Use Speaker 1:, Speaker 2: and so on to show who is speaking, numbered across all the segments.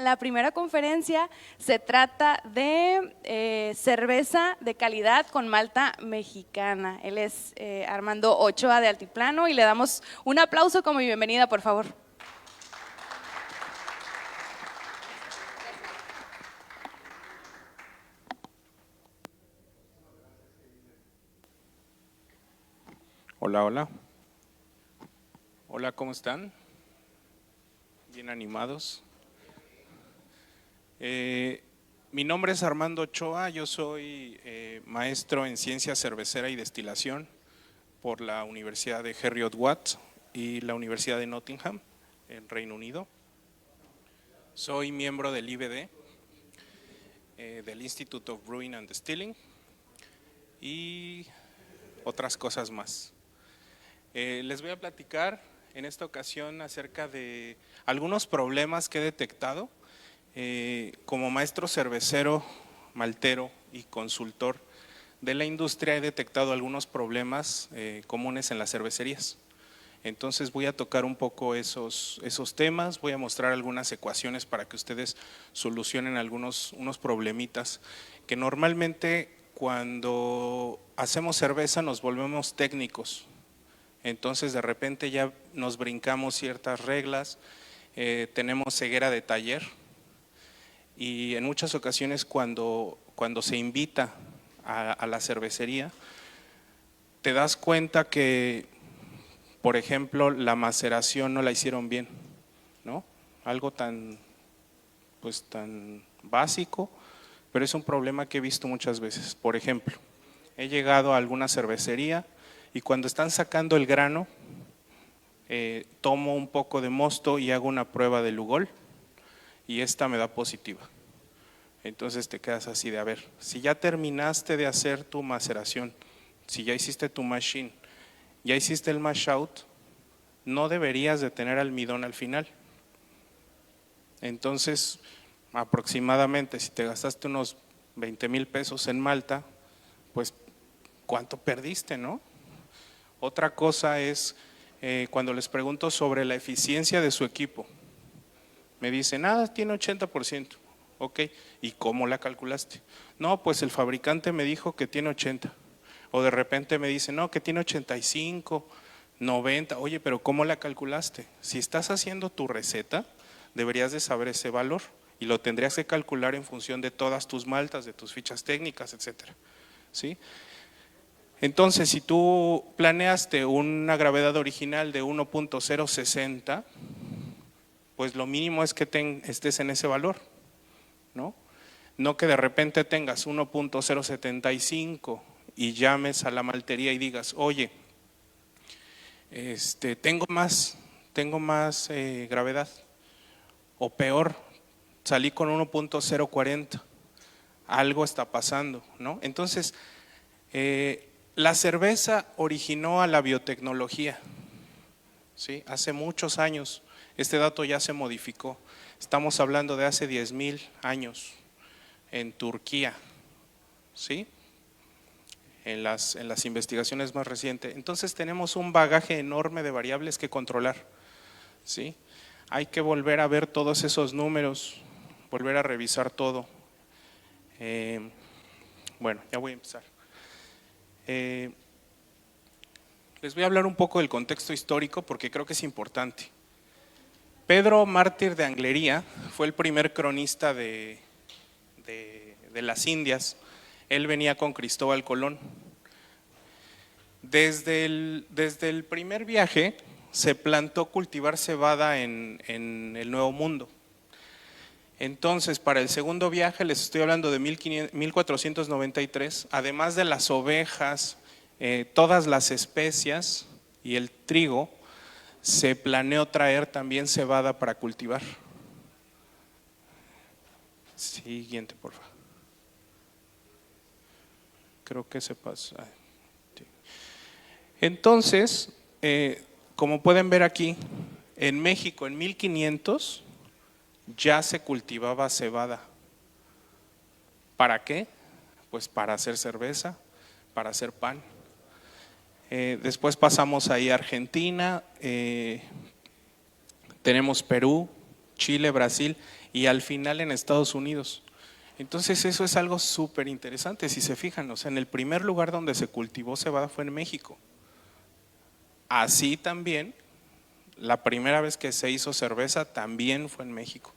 Speaker 1: la primera conferencia se trata de cerveza de calidad con malta mexicana. Él es Armando Ochoa de Altiplano y le damos un aplauso como bienvenida, por favor.
Speaker 2: Hola, hola. Hola, ¿cómo están? Bien animados. Mi nombre es Armando Ochoa, yo soy maestro en ciencia cervecera y destilación por la Universidad de Heriot-Watt y la Universidad de Nottingham, en Reino Unido. Soy miembro del IBD, del Institute of Brewing and Distilling y otras cosas más. Les voy a platicar en esta ocasión acerca de algunos problemas que he detectado como maestro cervecero, maltero y consultor de la industria. He detectado algunos problemas comunes en las cervecerías. Entonces voy a tocar un poco esos temas, voy a mostrar algunas ecuaciones para que ustedes solucionen unos problemitas que normalmente cuando hacemos cerveza nos volvemos técnicos. Entonces de repente ya nos brincamos ciertas reglas, tenemos ceguera de taller y en muchas ocasiones cuando se invita a la cervecería te das cuenta que, por ejemplo, la maceración no la hicieron bien, ¿no? Algo tan básico, pero es un problema que he visto muchas veces. Por ejemplo, he llegado a alguna cervecería y cuando están sacando el grano, tomo un poco de mosto y hago una prueba de Lugol y esta me da positiva. Entonces te quedas así de, a ver, si ya terminaste de hacer tu maceración, si ya hiciste tu machine, ya hiciste el mash out, no deberías de tener almidón al final. Entonces, aproximadamente, si te gastaste unos 20,000 pesos en malta, pues, ¿cuánto perdiste, no? Otra cosa es cuando les pregunto sobre la eficiencia de su equipo. Me dicen, tiene 80%. Ok, ¿y cómo la calculaste? No, pues el fabricante me dijo que tiene 80. O de repente me dicen, no, que tiene 85, 90. Oye, pero ¿cómo la calculaste? Si estás haciendo tu receta, deberías de saber ese valor y lo tendrías que calcular en función de todas tus maltas, de tus fichas técnicas, etcétera. ¿Sí? Entonces, si tú planeaste una gravedad original de 1.060, pues lo mínimo es que estés en ese valor, ¿no? No que de repente tengas 1.075 y llames a la maltería y digas, oye, tengo más gravedad, o peor, salí con 1.040, algo está pasando, ¿no? Entonces, la cerveza originó a la biotecnología, ¿sí? Hace muchos años, este dato ya se modificó, estamos hablando de hace 10,000 años en Turquía, ¿sí? En las investigaciones más recientes. Entonces tenemos un bagaje enorme de variables que controlar, ¿sí? Hay que volver a ver todos esos números, volver a revisar todo. Bueno, ya voy a empezar. Les voy a hablar un poco del contexto histórico porque creo que es importante. Pedro Mártir de Anglería fue el primer cronista de las Indias. Él venía con Cristóbal Colón. Desde el primer viaje se plantó cultivar cebada en el Nuevo Mundo. Entonces, para el segundo viaje, les estoy hablando de 1493, además de las ovejas, todas las especias y el trigo, se planeó traer también cebada para cultivar. Siguiente, por favor. Creo que se pasa. Entonces, como pueden ver aquí, en México en 1500 ya se cultivaba cebada. ¿Para qué? Pues para hacer cerveza, para hacer pan. Después pasamos ahí a Argentina, tenemos Perú, Chile, Brasil y al final en Estados Unidos. Entonces eso es algo súper interesante, si se fijan, o sea, en el primer lugar donde se cultivó cebada fue en México. Así también, la primera vez que se hizo cerveza también fue en México.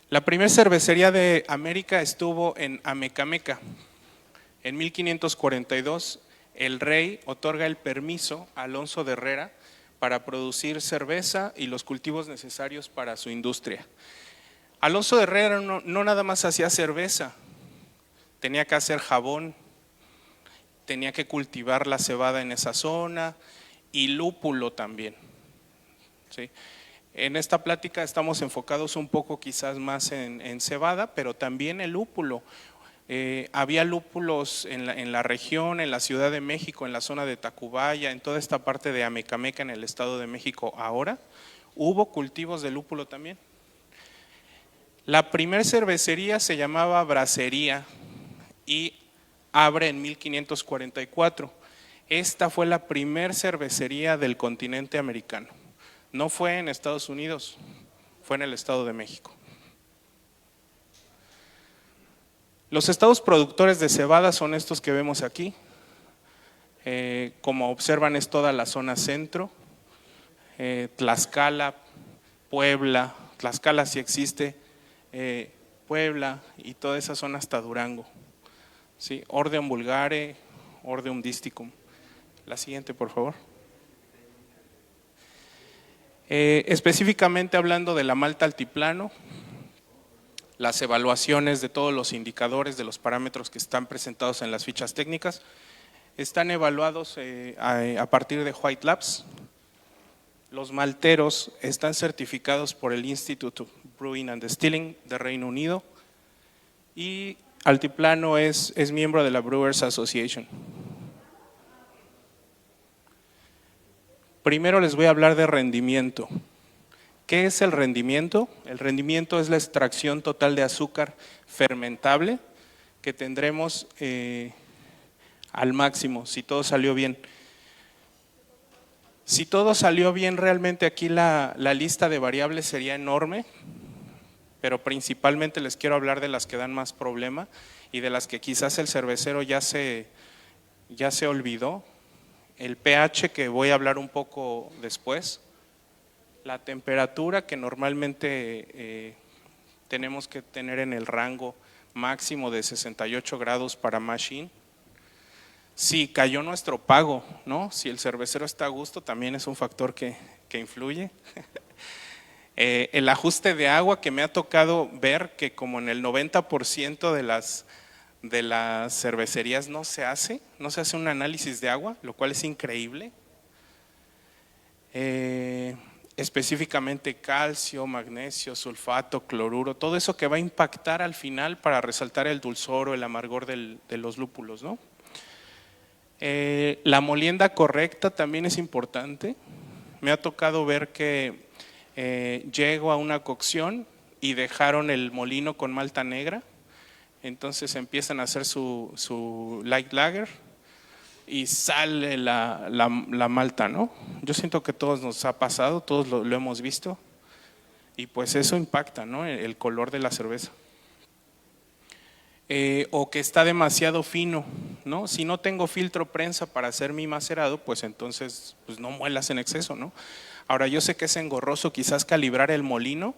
Speaker 2: La primera cervecería de América estuvo en Amecameca. En 1542 el rey otorga el permiso a Alonso de Herrera para producir cerveza y los cultivos necesarios para su industria. Alonso de Herrera no nada más hacía cerveza, tenía que hacer jabón, tenía que cultivar la cebada en esa zona y lúpulo también. ¿Sí? En esta plática estamos enfocados un poco quizás más en cebada, pero también el lúpulo. Había lúpulos en la región, en la Ciudad de México, en la zona de Tacubaya, en toda esta parte de Amecameca en el Estado de México ahora, hubo cultivos de lúpulo también. La primer cervecería se llamaba Bracería y abre en 1544. Esta fue la primer cervecería del continente americano. No fue en Estados Unidos, fue en el Estado de México. Los estados productores de cebada son estos que vemos aquí. Como observan es toda la zona centro, Tlaxcala, Puebla, Tlaxcala sí existe, Puebla y toda esa zona hasta Durango. ¿Sí? Ordeum vulgare, Ordeum disticum. La siguiente, por favor. Específicamente hablando de la malta altiplano, las evaluaciones de todos los indicadores, de los parámetros que están presentados en las fichas técnicas, están evaluados a partir de White Labs. Los malteros están certificados por el Institute of Brewing and Distilling de Reino Unido y Altiplano es miembro de la Brewers Association. Primero les voy a hablar de rendimiento. ¿Qué es el rendimiento? El rendimiento es la extracción total de azúcar fermentable que tendremos al máximo, si todo salió bien. Si todo salió bien, realmente aquí la lista de variables sería enorme, pero principalmente les quiero hablar de las que dan más problema y de las que quizás el cervecero ya se olvidó. El pH, que voy a hablar un poco después, la temperatura que normalmente tenemos que tener en el rango máximo de 68 grados para machine. Si cayó nuestro pago, ¿no? Si el cervecero está a gusto, también es un factor que influye. El ajuste de agua, que me ha tocado ver que como en el 90% de las cervecerías no se hace un análisis de agua, lo cual es increíble. Específicamente calcio, magnesio, sulfato, cloruro, todo eso que va a impactar al final para resaltar el dulzor o el amargor de los lúpulos, ¿no? La molienda correcta también es importante. Me ha tocado ver que llego a una cocción y dejaron el molino con malta negra. Entonces empiezan a hacer su light lager y sale la malta, ¿no? Yo siento que a todos nos ha pasado, todos lo hemos visto y pues eso impacta, ¿no? El color de la cerveza. O que está demasiado fino, ¿no? Si no tengo filtro prensa para hacer mi macerado, pues entonces pues no muelas en exceso, ¿no? Ahora yo sé que es engorroso quizás calibrar el molino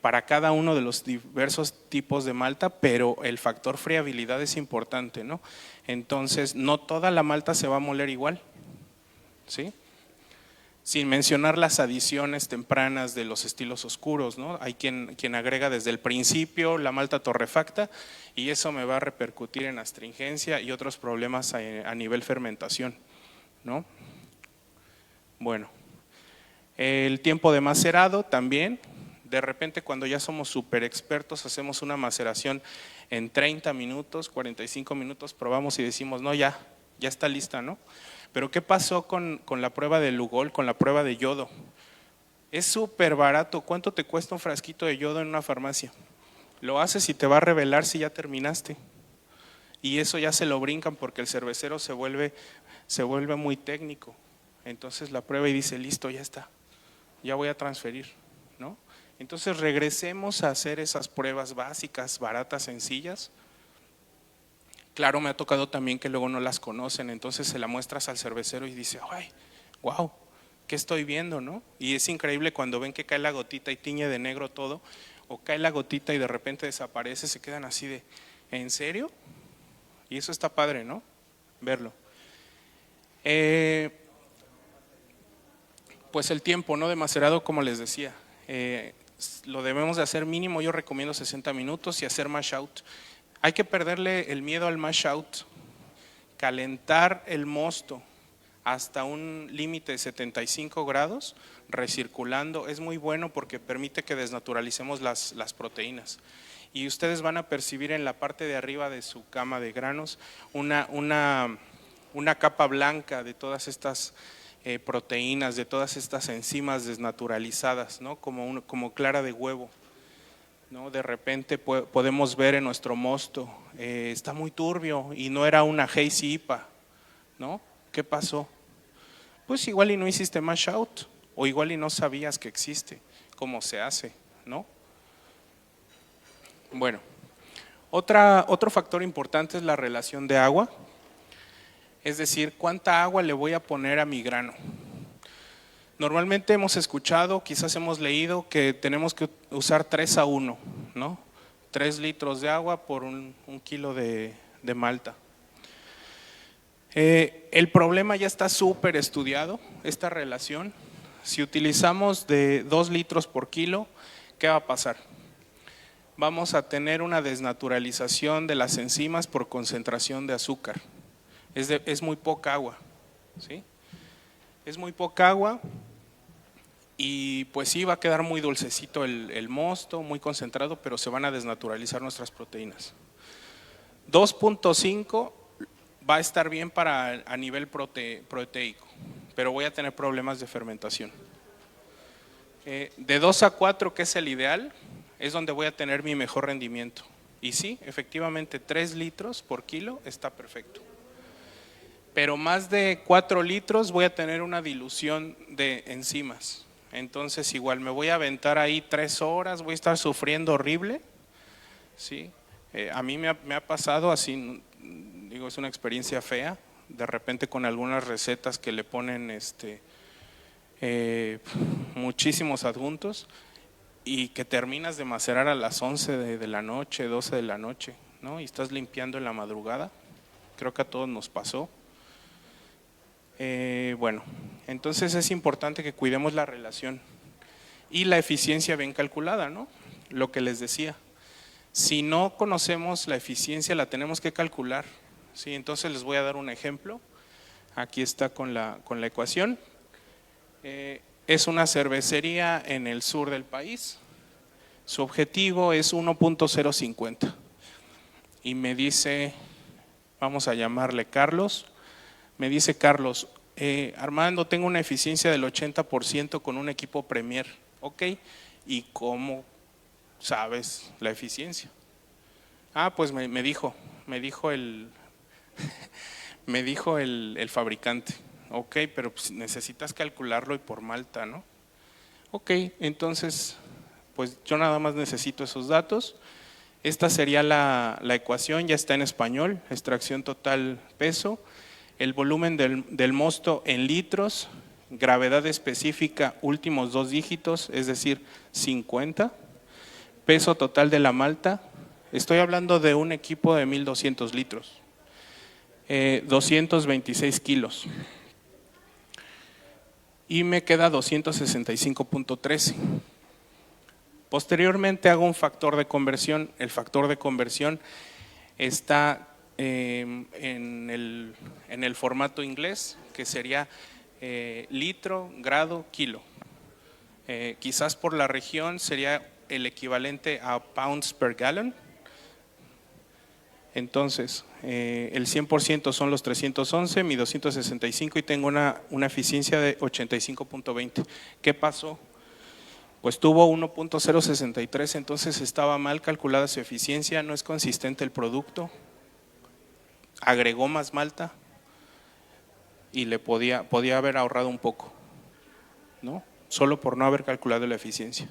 Speaker 2: para cada uno de los diversos tipos de malta, pero el factor friabilidad es importante, ¿no? Entonces no toda la malta se va a moler igual, ¿sí? Sin mencionar las adiciones tempranas de los estilos oscuros, ¿no? Hay quien agrega desde el principio la malta torrefacta y eso me va a repercutir en astringencia y otros problemas a nivel fermentación, ¿no? Bueno, el tiempo de macerado también. De repente cuando ya somos súper expertos hacemos una maceración en 30 minutos, 45 minutos, probamos y decimos no, ya está lista, ¿no? Pero ¿qué pasó con la prueba de Lugol, con la prueba de yodo? Es súper barato. ¿Cuánto te cuesta un frasquito de yodo en una farmacia? Lo haces y te va a revelar si ya terminaste. Y eso ya se lo brincan porque el cervecero se vuelve muy técnico. Entonces la prueba y dice listo, ya está, ya voy a transferir. ¿no? Entonces regresemos a hacer esas pruebas básicas, baratas, sencillas. Claro, me ha tocado también que luego no las conocen, entonces se la muestras al cervecero y dice, ¡ay, wow! ¿Qué estoy viendo, no? Y es increíble cuando ven que cae la gotita y tiñe de negro todo, o cae la gotita y de repente desaparece, se quedan así de, ¿en serio? Y eso está padre, ¿no? Verlo. Pues el tiempo, ¿no? De macerado, como les decía, lo debemos de hacer mínimo, yo recomiendo 60 minutos y hacer mash out. Hay que perderle el miedo al mash out, calentar el mosto hasta un límite de 75 grados, recirculando, es muy bueno porque permite que desnaturalicemos las proteínas. Y ustedes van a percibir en la parte de arriba de su cama de granos una capa blanca de todas estas proteínas, de todas estas enzimas desnaturalizadas, ¿no? Como clara de huevo, ¿no? De repente podemos ver en nuestro mosto, está muy turbio y no era una Hazy IPA, ¿no? ¿Qué pasó? Pues igual y no hiciste mash out, o igual y no sabías que existe, cómo se hace, ¿no? Bueno, otro factor importante es la relación de agua, es decir, cuánta agua le voy a poner a mi grano. Normalmente hemos escuchado, quizás hemos leído que tenemos que usar 3:1, ¿no? 3 litros de agua por un kilo de malta. El problema ya está súper estudiado, esta relación. Si utilizamos de 2 litros por kilo, ¿qué va a pasar? Vamos a tener una desnaturalización de las enzimas por concentración de azúcar. Es muy poca agua, ¿sí? Es muy poca agua y pues sí va a quedar muy dulcecito el mosto, muy concentrado, pero se van a desnaturalizar nuestras proteínas. 2.5 va a estar bien a nivel proteico, pero voy a tener problemas de fermentación. De 2 a 4, que es el ideal, es donde voy a tener mi mejor rendimiento. Y sí, efectivamente 3 litros por kilo está perfecto. Pero más de 4 litros voy a tener una dilución de enzimas. Entonces igual me voy a aventar ahí 3 horas, voy a estar sufriendo horrible, ¿sí? A mí me ha pasado así, digo, es una experiencia fea, de repente con algunas recetas que le ponen muchísimos adjuntos y que terminas de macerar a las 11 de la noche, 12 de la noche, ¿no? Y estás limpiando en la madrugada, creo que a todos nos pasó. Bueno, entonces es importante que cuidemos la relación y la eficiencia bien calculada, ¿no? Lo que les decía. Si no conocemos la eficiencia, la tenemos que calcular, ¿sí? Entonces les voy a dar un ejemplo. Aquí está con la ecuación. Es una cervecería en el sur del país. Su objetivo es 1.050. Y me dice, vamos a llamarle Carlos. Me dice Carlos, Armando, tengo una eficiencia del 80% con un equipo Premier. Ok, ¿y cómo sabes la eficiencia? Pues me dijo el me dijo el fabricante. Ok, pero pues necesitas calcularlo y por malta, ¿no? Ok, entonces pues yo nada más necesito esos datos. Esta sería la ecuación, ya está en español, extracción total peso, el volumen del mosto en litros, gravedad específica últimos 2 dígitos, es decir, 50, peso total de la malta, estoy hablando de un equipo de 1200 litros, 226 kilos y me queda 265.13. Posteriormente hago un factor de conversión, el factor de conversión está en el formato inglés, que sería litro, grado, kilo. Quizás por la región sería el equivalente a pounds per gallon. Entonces, el 100% son los 311, mi 265 y tengo una eficiencia de 85.20. ¿Qué pasó? Pues tuvo 1.063, entonces estaba mal calculada su eficiencia, no es consistente el producto, agregó más malta y le podía haber ahorrado un poco, ¿no? Solo por no haber calculado la eficiencia.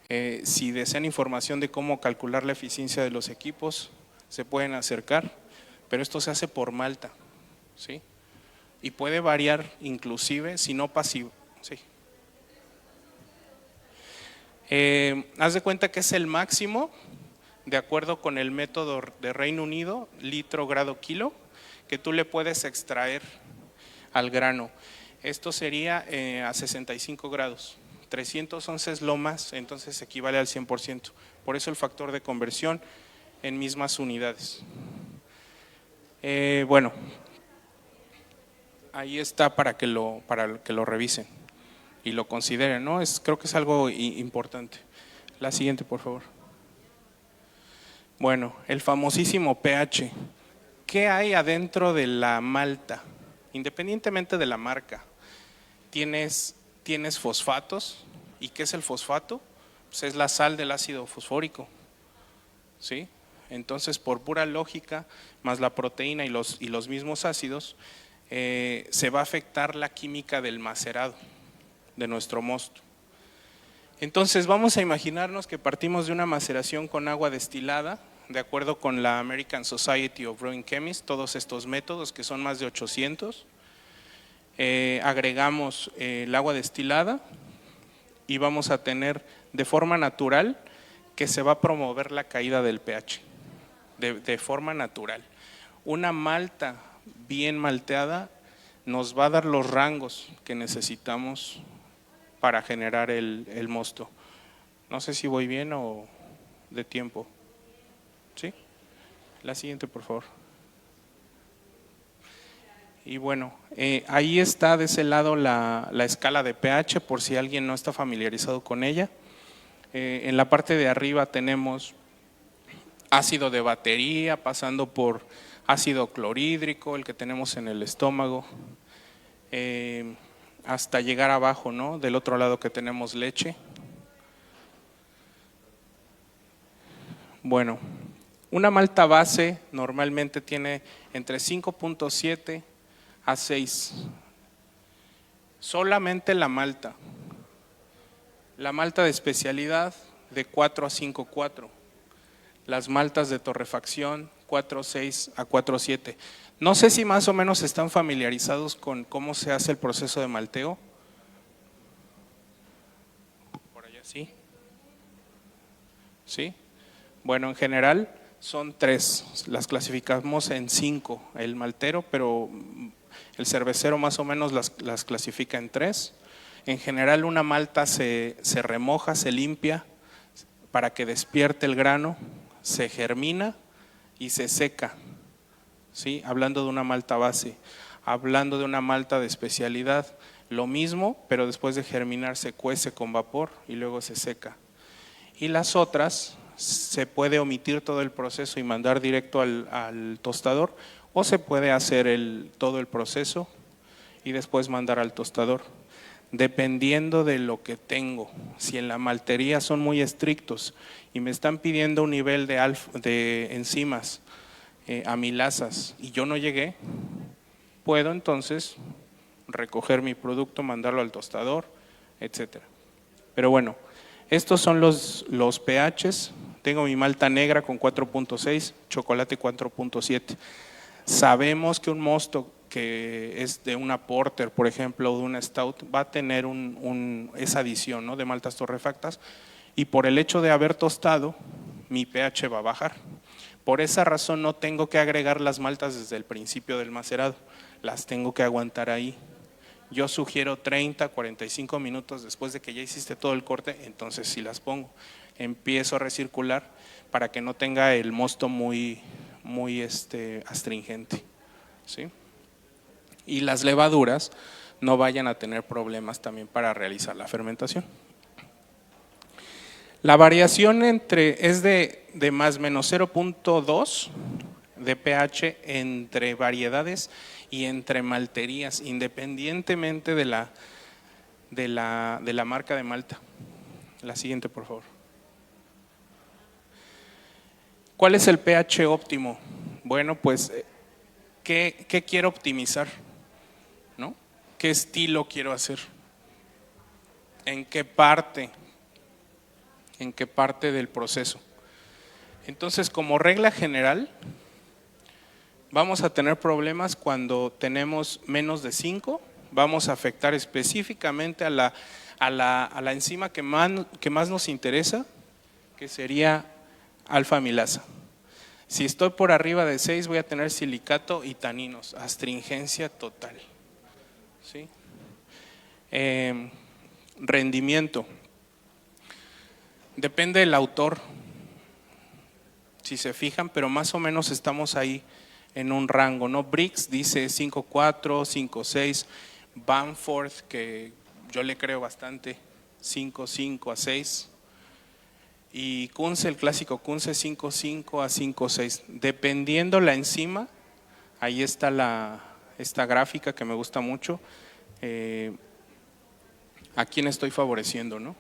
Speaker 2: Si desean información de cómo calcular la eficiencia de los equipos, se pueden acercar, pero esto se hace por malta, ¿sí? Y puede variar inclusive, si no pasivo, ¿sí? Haz de cuenta que es el máximo, de acuerdo con el método de Reino Unido, litro, grado, kilo, que tú le puedes extraer al grano. Esto sería a 65 grados. 311 es lo más, entonces equivale al 100%. Por eso el factor de conversión en mismas unidades. Bueno, ahí está para que lo revisen y lo consideren, ¿no? Creo que es algo importante. La siguiente, por favor. Bueno, el famosísimo pH. ¿Qué hay adentro de la malta? Independientemente de la marca, tienes fosfatos. ¿Y qué es el fosfato? Pues es la sal del ácido fosfórico, ¿sí? Entonces, por pura lógica, más la proteína y los mismos ácidos, se va a afectar la química del macerado de nuestro mosto. Entonces, vamos a imaginarnos que partimos de una maceración con agua destilada, de acuerdo con la American Society of Brewing Chemists, todos estos métodos que son más de 800. Agregamos el agua destilada y vamos a tener de forma natural que se va a promover la caída del pH, de forma natural. Una malta bien malteada nos va a dar los rangos que necesitamos para generar el mosto. No sé si voy bien o de tiempo. ¿Sí? La siguiente, por favor. Y bueno, ahí está de ese lado la escala de pH, por si alguien no está familiarizado con ella. En la parte de arriba tenemos ácido de batería, pasando por ácido clorhídrico, el que tenemos en el estómago, hasta llegar abajo, ¿no? Del otro lado que tenemos leche. Bueno, una malta base normalmente tiene entre 5.7 a 6. Solamente la malta. La malta de especialidad de 4 a 5.4. Las maltas de torrefacción 4.6 a 4.7. No sé si más o menos están familiarizados con cómo se hace el proceso de malteo. Por allá sí. ¿Sí? Bueno, en general son 3. Las clasificamos en 5. El maltero, pero el cervecero más o menos las clasifica en 3. En general una malta se remoja, se limpia para que despierte el grano, se germina y se seca, ¿sí? Hablando de una malta base. Hablando de una malta de especialidad, lo mismo, pero después de germinar se cuece con vapor y luego se seca. Y las otras se puede omitir todo el proceso y mandar directo al tostador, o se puede hacer todo el proceso y después mandar al tostador, dependiendo de lo que tengo. Si en la maltería son muy estrictos y me están pidiendo un nivel de enzimas, amilasas, y yo no llegué, puedo entonces recoger mi producto, mandarlo al tostador, etcétera. Pero bueno, estos son los pHs. Tengo mi malta negra con 4.6, chocolate 4.7. Sabemos que un mosto que es de una porter, por ejemplo, o de una stout, va a tener esa adición, ¿no?, de maltas torrefactas, y por el hecho de haber tostado, mi pH va a bajar. Por esa razón no tengo que agregar las maltas desde el principio del macerado, las tengo que aguantar ahí. Yo sugiero 30, 45 minutos después de que ya hiciste todo el corte, entonces sí las pongo. Empiezo a recircular para que no tenga el mosto muy astringente, ¿sí? Y las levaduras no vayan a tener problemas también para realizar la fermentación. La variación es de más menos 0.2 de pH entre variedades y entre malterías, independientemente de la marca de malta. La siguiente, por favor. ¿Cuál es el pH óptimo? Bueno, pues, ¿qué quiero optimizar? ¿No? ¿Qué estilo quiero hacer? ¿En qué parte? en qué parte del proceso. Entonces, como regla general, vamos a tener problemas cuando tenemos menos de 5, vamos a afectar específicamente a la enzima que más nos interesa, que sería alfa-amilasa. Si estoy por arriba de 6 voy a tener silicato y taninos, astringencia total. ¿Sí? Rendimiento. Depende del autor, si se fijan, pero más o menos estamos ahí en un rango, ¿no? Briggs dice 5.4, 5.6, Bamford, que yo le creo bastante, 5.5 a 6. Y Kunze, el clásico Kunze, 5.5 a 5.6. Dependiendo la enzima, ahí está esta gráfica que me gusta mucho. ¿A quién estoy favoreciendo, no?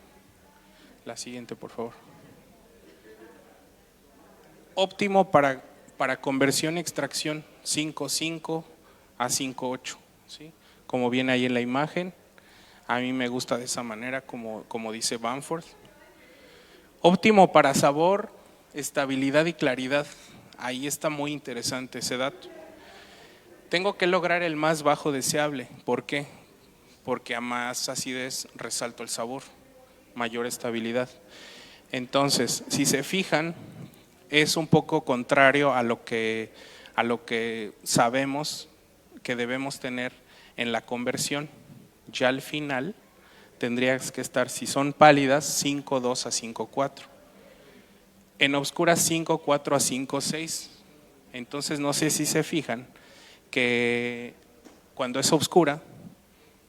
Speaker 2: La siguiente, por favor. Óptimo para conversión y extracción, 5.5 a 5.8. ¿Sí? Como viene ahí en la imagen, a mí me gusta de esa manera, como dice Bamford. Óptimo para sabor, estabilidad y claridad. Ahí está muy interesante ese dato. Tengo que lograr el más bajo deseable. ¿Por qué? Porque a más acidez resalto el sabor, mayor estabilidad. Entonces, si se fijan, es un poco contrario a lo que sabemos que debemos tener en la conversión. Ya al final tendrías que estar, si son pálidas, 5.2 a 5.4. En oscuras 5.4 a 5.6. Entonces no sé si se fijan que cuando es oscura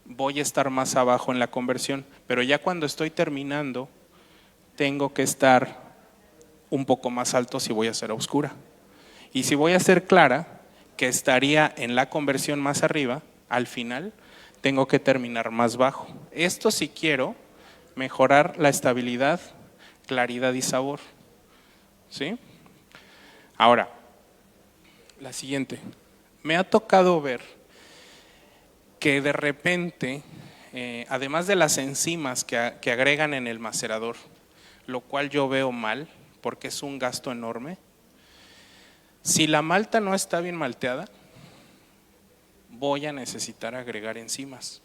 Speaker 2: voy a estar más abajo en la conversión, pero ya cuando estoy terminando tengo que estar un poco más alto si voy a ser oscura. Y si voy a ser clara, que estaría en la conversión más arriba, al final tengo que terminar más bajo. Esto si quiero mejorar la estabilidad, claridad y sabor. ¿Sí? Ahora, la siguiente. Me ha tocado ver que de repente, además de las enzimas que agregan en el macerador, lo cual yo veo mal porque es un gasto enorme, si la malta no está bien malteada, voy a necesitar agregar enzimas.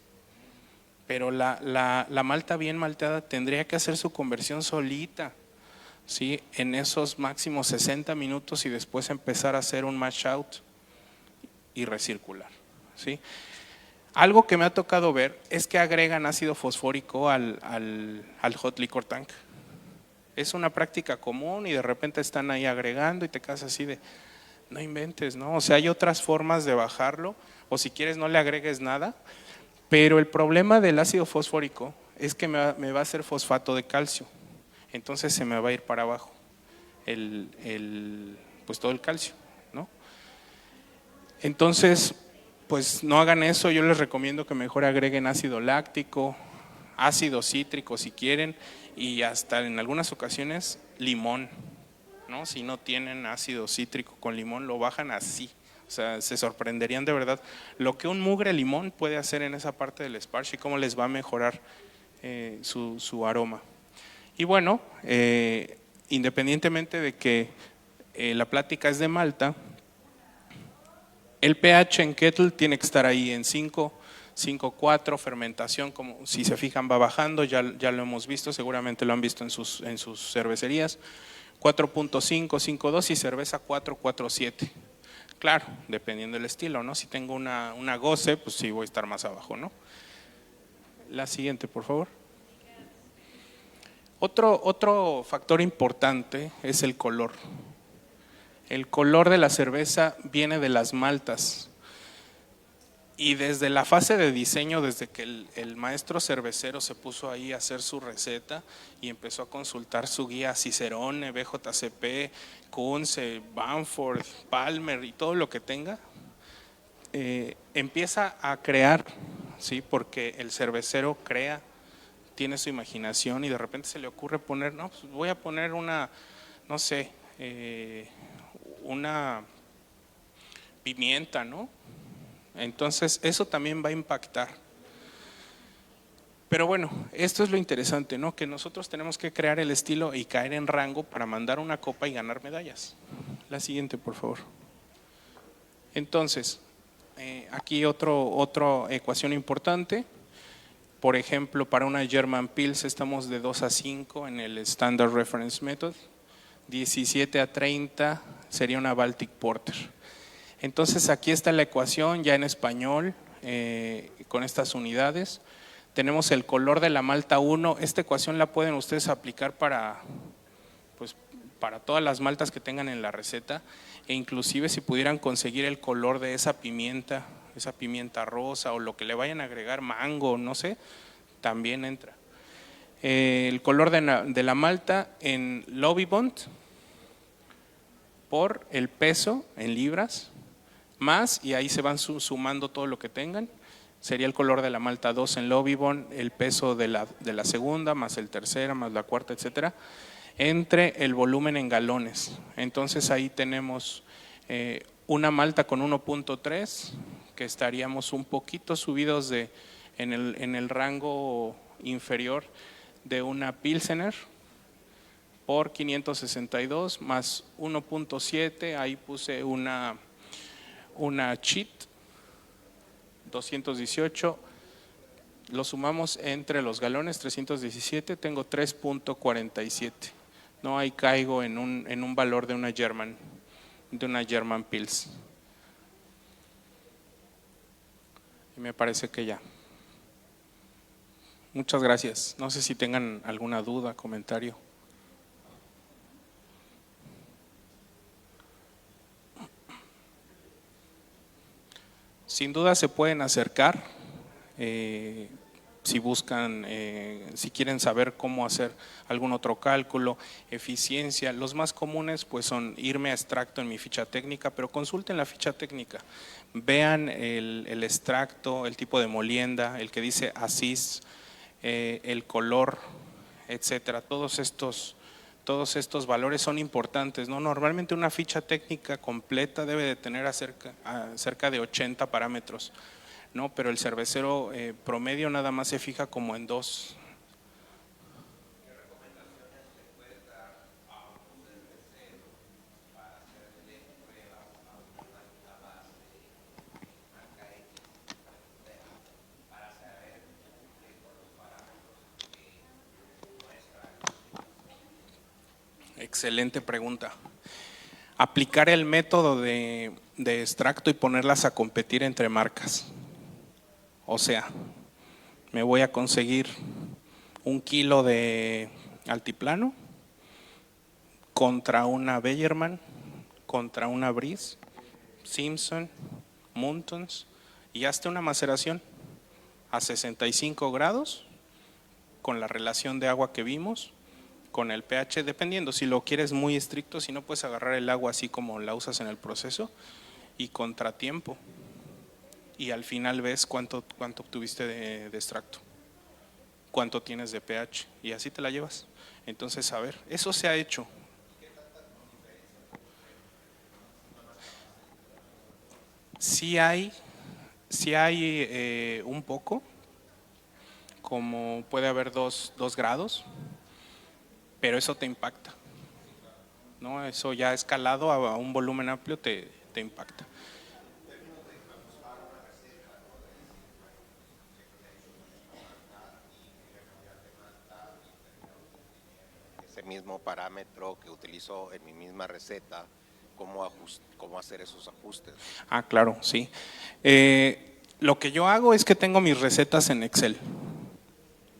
Speaker 2: Pero la malta bien malteada tendría que hacer su conversión solita, ¿sí? En esos máximos 60 minutos y después empezar a hacer un mash out y recircular. ¿Sí? Algo que me ha tocado ver es que agregan ácido fosfórico al hot liquor tank. Es una práctica común y de repente están ahí agregando y te quedas así de, no inventes, ¿no? O sea, hay otras formas de bajarlo, o si quieres no le agregues nada, pero el problema del ácido fosfórico es que me va a hacer fosfato de calcio, entonces se me va a ir para abajo pues todo el calcio, ¿no? Entonces, pues no hagan eso, yo les recomiendo que mejor agreguen ácido láctico, ácido cítrico si quieren, y hasta en algunas ocasiones limón, ¿no? Si no tienen ácido cítrico con limón, lo bajan así. O sea, se sorprenderían de verdad lo que un mugre limón puede hacer en esa parte del sparge y cómo les va a mejorar su aroma. Y bueno, independientemente de que la plática es de malta, el pH en kettle tiene que estar ahí en 5, 5.4, fermentación, como si se fijan va bajando, ya lo hemos visto, seguramente lo han visto en sus cervecerías, 4.5, 5.2 y cerveza 4, 4.7. Claro, dependiendo del estilo, ¿no? Si tengo una goce, pues sí voy a estar más abajo, ¿no? La siguiente, por favor. Otro factor importante es el color. El color de la cerveza viene de las maltas. Y desde la fase de diseño, desde que el maestro cervecero se puso ahí a hacer su receta y empezó a consultar su guía Cicerone, BJCP, Kunze, Bamford, Palmer y todo lo que tenga, empieza a crear, ¿sí? Porque el cervecero crea, tiene su imaginación y de repente se le ocurre poner, no, pues voy a poner una pimienta, ¿no? Entonces eso también va a impactar. Pero bueno, esto es lo interesante, ¿no? Que nosotros tenemos que crear el estilo y caer en rango para mandar una copa y ganar medallas. La siguiente, por favor. Entonces, aquí otra ecuación importante. Por ejemplo, para una German Pils estamos de 2 a 5 en el Standard Reference Method. 17 a 30 sería una Baltic Porter. Entonces aquí está la ecuación ya en español con estas unidades. Tenemos el color de la malta 1. Esta ecuación la pueden ustedes aplicar para todas las maltas que tengan en la receta, e inclusive si pudieran conseguir el color de esa pimienta rosa o lo que le vayan a agregar, mango, no sé, también entra. El color de la malta en Lovibond por el peso en libras, más, y ahí se van sumando todo lo que tengan. Sería el color de la malta 2 en Lovibond, el peso de la segunda, más el tercera, más la cuarta, etcétera, entre el volumen en galones. Entonces ahí tenemos una malta con 1.3, que estaríamos un poquito subidos en el rango inferior de una Pilsener, por 562 más 1.7, ahí puse una Cheat 218, lo sumamos entre los galones, 317, tengo 3.47. No, ahí caigo en un valor de una German Pils. Y me parece que ya. Muchas gracias. No sé si tengan alguna duda, comentario. Sin duda se pueden acercar, si buscan, si quieren saber cómo hacer algún otro cálculo, eficiencia. Los más comunes pues son irme a extracto en mi ficha técnica, pero consulten la ficha técnica, vean el extracto, el tipo de molienda, el que dice ASIS, el color, etcétera. Todos estos valores son importantes, ¿no? Normalmente una ficha técnica completa debe de tener cerca de 80 parámetros, ¿no? Pero el cervecero promedio nada más se fija como en 2.
Speaker 3: ¿Qué recomendaciones le puedes dar a un cervecero para hacerle pruebas a una malta base marca X para saber si cumple con los parámetros que muestra el certificado?
Speaker 2: Excelente pregunta. Aplicar el método de extracto y ponerlas a competir entre marcas. O sea, me voy a conseguir 1 kilo de altiplano contra una Bellerman, contra una Breeze, Simpson, Muntons, y hazte una maceración a 65 grados con la relación de agua que vimos, con el pH, dependiendo, si lo quieres muy estricto, si no puedes agarrar el agua así como la usas en el proceso, y contratiempo. Y al final ves cuánto obtuviste de extracto, cuánto tienes de pH, y así te la llevas. Entonces, a ver, eso se ha hecho. Sí hay un poco, como puede haber 2 grados, pero eso te impacta, ¿no? Eso ya escalado a un volumen amplio te impacta.
Speaker 3: Ese mismo parámetro que utilizo en mi misma receta, ¿cómo hacer esos ajustes?
Speaker 2: Ah, claro, sí. Lo que yo hago es que tengo mis recetas en Excel,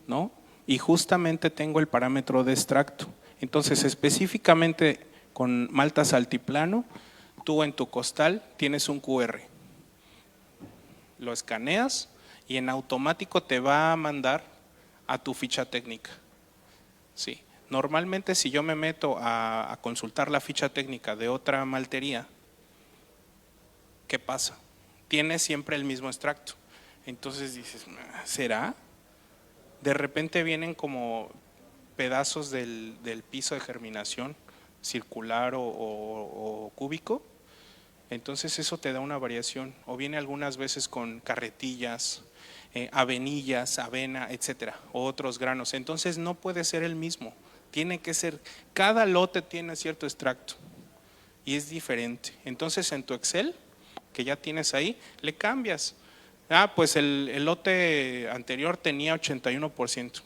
Speaker 2: ¿no? Y justamente tengo el parámetro de extracto. Entonces, específicamente con maltas altiplano, tú en tu costal tienes un QR. Lo escaneas y en automático te va a mandar a tu ficha técnica. Sí. Normalmente si yo me meto a consultar la ficha técnica de otra maltería, ¿qué pasa? Tiene siempre el mismo extracto. Entonces dices, ¿será? De repente vienen como pedazos del piso de germinación circular o cúbico. Entonces eso te da una variación. O viene algunas veces con carretillas, avenillas, avena, etcétera, o otros granos. Entonces no puede ser el mismo, tiene que ser, cada lote tiene cierto extracto y es diferente. Entonces en tu Excel, que ya tienes ahí, le cambias. Pues el lote anterior tenía 81%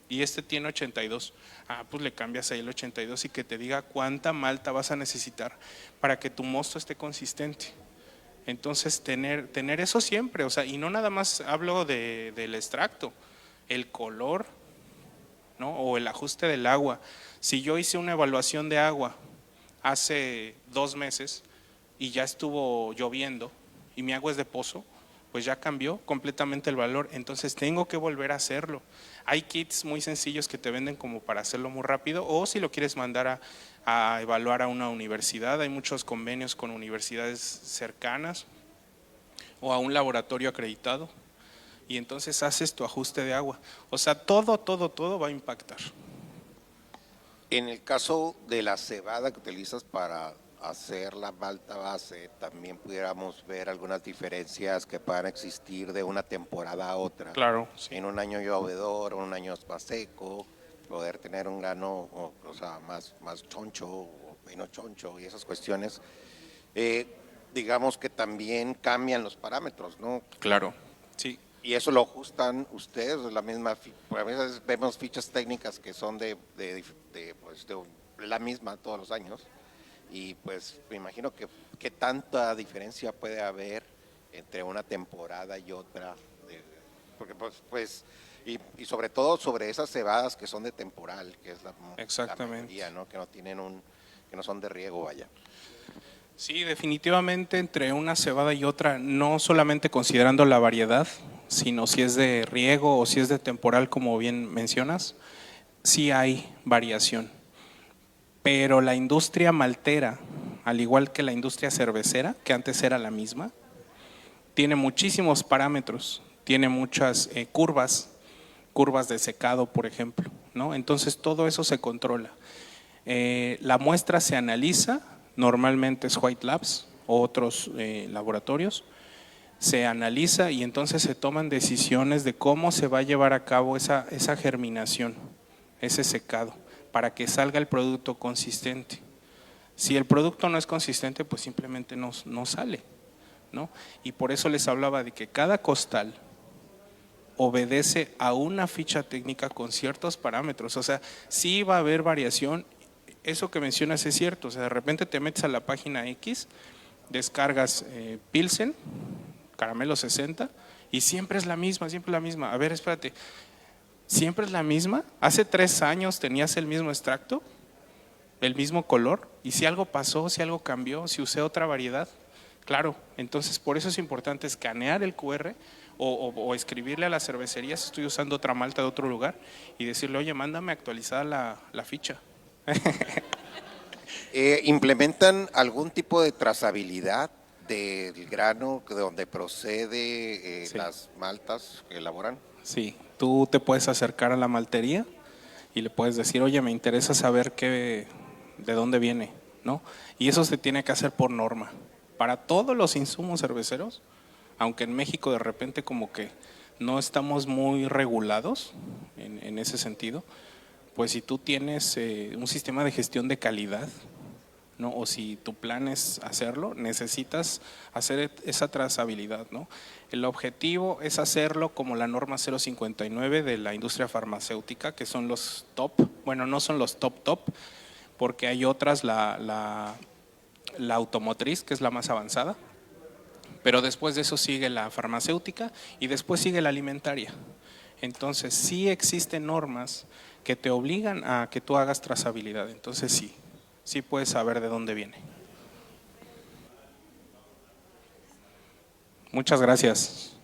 Speaker 2: y este tiene 82%. Pues le cambias ahí el 82 y que te diga cuánta malta vas a necesitar para que tu mosto esté consistente. Entonces tener eso siempre, o sea, y no nada más hablo del extracto, el color, ¿no? O el ajuste del agua. Si yo hice una evaluación de agua hace 2 meses y ya estuvo lloviendo y mi agua es de pozo, pues ya cambió completamente el valor, entonces tengo que volver a hacerlo. Hay kits muy sencillos que te venden como para hacerlo muy rápido, o si lo quieres mandar a evaluar a una universidad, hay muchos convenios con universidades cercanas o a un laboratorio acreditado, y entonces haces tu ajuste de agua. O sea, todo va a impactar.
Speaker 3: En el caso de la cebada que utilizas para hacer la malta base, también pudiéramos ver algunas diferencias que puedan existir de una temporada a otra.
Speaker 2: Claro, sí.
Speaker 3: En un año llovedor, un año más seco, poder tener un grano o sea, más choncho o menos choncho y esas cuestiones. Digamos que también cambian los parámetros, ¿no?
Speaker 2: Claro, sí.
Speaker 3: Y eso lo ajustan ustedes, la misma, a veces vemos fichas técnicas que son de la misma todos los años. Y pues me imagino que qué tanta diferencia puede haber entre una temporada y otra, porque y sobre todo sobre esas cebadas que son de temporal, que es la mayoría, ¿no? Que no tienen que no son de riego, vaya.
Speaker 2: Sí, definitivamente entre una cebada y otra, no solamente considerando la variedad, sino si es de riego o si es de temporal, como bien mencionas, sí hay variación. Pero la industria maltera, al igual que la industria cervecera, que antes era la misma, tiene muchísimos parámetros, tiene muchas curvas de secado, por ejemplo, ¿no? Entonces todo eso se controla. La muestra se analiza, normalmente es White Labs o otros laboratorios, se analiza y entonces se toman decisiones de cómo se va a llevar a cabo esa germinación, ese secado, para que salga el producto consistente. Si el producto no es consistente, pues simplemente no sale, ¿no? Y por eso les hablaba de que cada costal obedece a una ficha técnica con ciertos parámetros. O sea, sí va a haber variación. Eso que mencionas es cierto. O sea, de repente te metes a la página X, descargas Pilsen, Caramelo 60, y siempre es la misma, siempre es la misma. A ver, espérate. ¿Siempre es la misma? ¿Hace 3 años tenías el mismo extracto? ¿El mismo color? ¿Y si algo pasó, si algo cambió, si usé otra variedad? Claro, entonces por eso es importante escanear el QR o escribirle a la cervecería si estoy usando otra malta de otro lugar y decirle, oye, mándame actualizada la ficha.
Speaker 3: ¿Implementan algún tipo de trazabilidad del grano de donde procede
Speaker 2: Sí.
Speaker 3: las maltas que elaboran?
Speaker 2: Sí, tú te puedes acercar a la maltería y le puedes decir, oye, me interesa saber de dónde viene, ¿no? Y eso se tiene que hacer por norma. Para todos los insumos cerveceros, aunque en México de repente como que no estamos muy regulados en ese sentido, pues si tú tienes un sistema de gestión de calidad, ¿no? O si tu plan es hacerlo, necesitas hacer esa trazabilidad, ¿no? El objetivo es hacerlo como la norma 059 de la industria farmacéutica, que son los top, bueno, no son los top, porque hay otras, la automotriz, que es la más avanzada, pero después de eso sigue la farmacéutica y después sigue la alimentaria. Entonces sí existen normas que te obligan a que tú hagas trazabilidad, entonces sí puedes saber de dónde viene. Muchas gracias.